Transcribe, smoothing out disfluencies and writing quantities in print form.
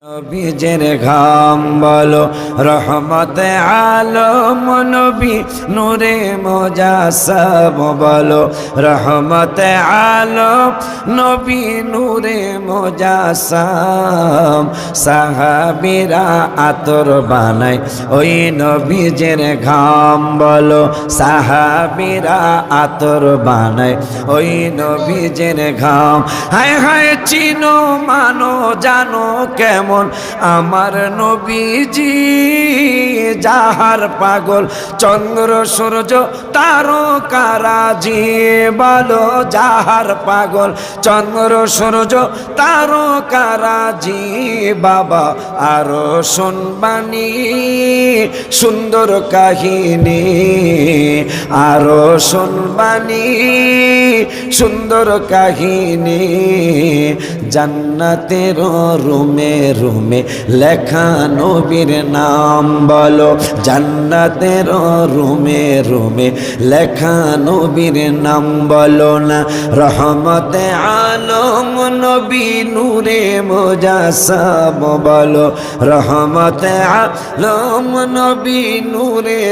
নবীজের ঘাম বলো রহমতে আলম নবী নূরে মুজাসসাম বলো রহমতে আলম নবী নূরে মুজাসসাম সাহাবীরা আতর বানায় ওই নবীজের ঘাম বলো সাহাবীরা আতর বানায় ওই নবীজের ঘাম হায় হায় চিনো মানো জানো কেমন আমার নবীজি যাহার পাগল চন্দ্র সূর্য তারকারাজি বলো যাহার পাগল চন্দ্র সূর্য তারকারাজি বাবা আরো শুনবানি সুন্দর কাহিনী আরো শুনবানি সুন্দর কাহিনী জান্নাতের রুমে রুমে লেখা নবীর নাম বলো জান্নাতের রুমে রুমে লেখা নবীর নাম বলো না রহমতে আলম নবী নূরে মুজাসসাম বলো রহমতে আলম নবী নূরে